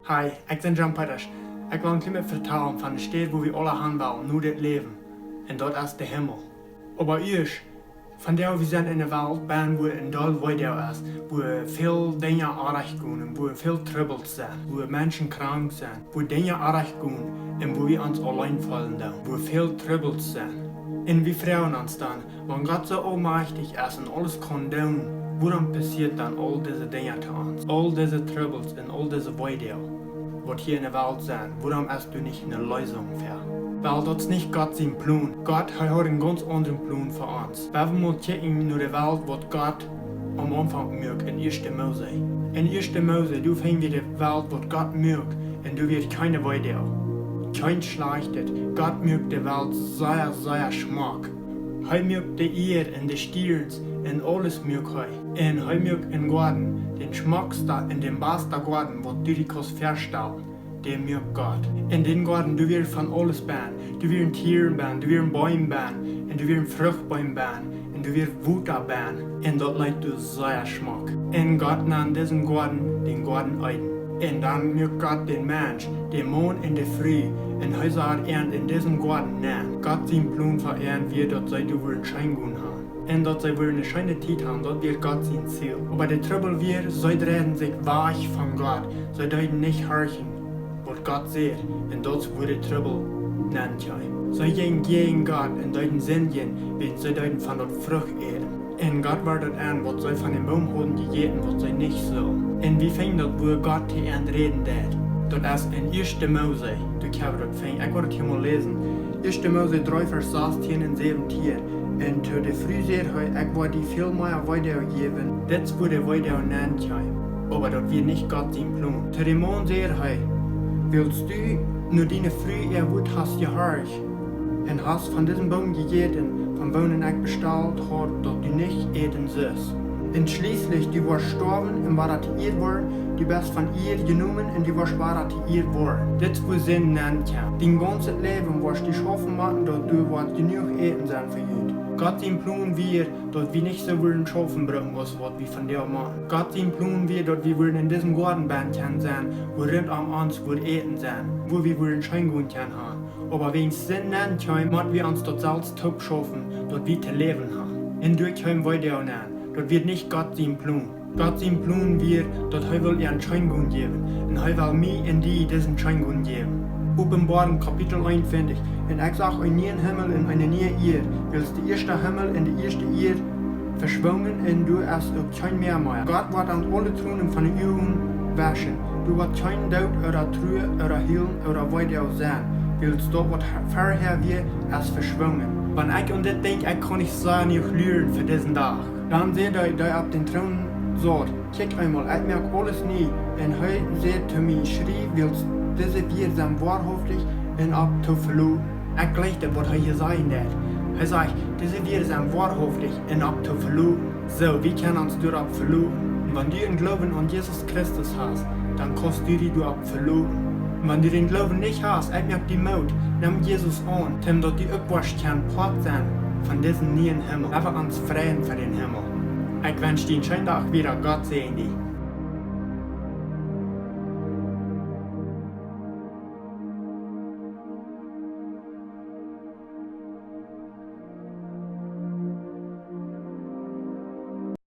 Hi, ik ben Jan Petters. Ik wil een klein beetje vertellen van de stad waar we alle heen willen, nu dit leven. En dat is de hemel. Aber eerst, van daar we zijn in de wereld, waar we een deel weiter is, waar veel dingen aardig gaan, waar veel troubles zijn, waar mensen krank zijn, waar dingen aardig gaan en waar we ons alleen vallen dan, waar veel troubles zijn. En we vragen ons dan, wanneer God zo almachtig is en alles kan doen, waarom passiert dan al deze dingen te ons? Al deze troubles en al deze weiter, wat hier in de wereld zijn, waarom is du niet een Lösung für? Weil dat is niet God zijn plan. God hat een ganz anderen plan voor ons. Wenn wir mal kijken naar de wereld wat God am Anfang maakt in 1. Mose. In 1. Mose, du fängst wir de wereld wat God maakt en du wird keine weiter. Kein schlechtet. God maakt de wereld sehr, sehr schmack. Hij maakt de eer en de stierns en alles maakt hij. En hij maakt een garden, den schmackste en den beste garden wat du die kannst verstellen. Der mir Gott. In den Garten, du wirst von alles bauen. Du wirst Tieren bauen, du wirst Bäume bauen, und du wirst Fruchtbäume bauen, und du wirst Wutter bauen. Und dort leid du sehr Schmack. Und Gott nennt diesen Garten den Garten Eden. Und dann mir Gott den Mensch, den Mond in der Früh, und er sagt in diesem Garten nehmen. Gott sein Plan für wird, dass sie du einen Schein gehen haben. Und dass sie eine schöne Zeit haben, dort wird Gott sein Ziel. Aber der Trouble wird, sie drehen sich weich von Gott. Sie dürfen nicht horchen. Wat God zegt, en dat wordt trouble nennt jij. Zij gaan gegen God en deuten zin gaan, want zij deuten van dat vrucht eten. En God wordt het aan wat zij van den boom hadden gegeten, wat zij niet zullen. En wie fing dat waar God te aan reden deed? Dat is in 1. Mose, du kannst dat fing, ik wil het hier mal lesen. 1. Mose 3 vers 16 en 17. En tot de früh zegt hij, ik wil die veel meer weitergeven. Dit wordt weiter nennt jij. Aber dat wird nicht Gott sein plan. Tot de Mond zegt hij, willst du nur deine Früh erwut hast gehorcht und hast von diesem Baum gegeten, von wonen ich bestellt hat, dass du nicht eten sollst. Und schließlich, du warst gestorben und war das ihr war, du bist von ihr genommen und du warst war das ihr war. Das wo Sinn nennt ja. Dein ganzes Leben warst du schaffen machen, dass du was genug eten sein für Jüd. Gott sein Plan wird, dass wir nicht so wollen schaffen bringen, was wir von dir machen. Gott sein Plan wird, dass wir in diesem Gartenband sein, wo rund um uns wird eten sein, wo wir wollen Schein gehen haben. Aber wenn es Sinn nennt, müssen wir uns dort selbst top schaffen, dass wir zu leben haben. Und durch können weiter nennen. Das wird nicht Gott sein Plan. Gott sein Plan wird, dass er will ihr einen Schein geben. Und er will mir und dir diesen Schein geben. Offenbarung Kapitel 21. Und ich sag, ein neuen Himmel und eine neue Erde. Willst der erste Himmel und die erste Erde verschwungen und du hast auch kein mehr. Gott wird an alle Thronen von den Augen waschen. Du wirst kein Tod oder Trühe oder Heilen oder weiter sein. Willst du was vorher wird, als verschwungen. Wenn ich an das denke, ich kann nicht sagen, ich lernen für diesen Tag. Dann seht ihr, der auf den Thron sagt, kick einmal, ich merke alles nie. Und heute seht zu mir, schrie, willst diese wir sind wahrhaftig und ab zu verloren. Ich glaube, was er hier sagen wird. Er sagt, diese wir sind wahrhaftig und ab zu verloren. So, wie können uns dort ab verloren? Und wenn du einen Glauben an Jesus Christus hast, dann kannst du dich ab verloren. Und wenn du den Glauben nicht hast, ich merke die Mut, nimm Jesus an, damit du irgendwas kann Part sein von diesem neuen Himmel. Aber uns freien für den Himmel. Ich wünsche dir einen schönen Tag wieder, Gott segne dich.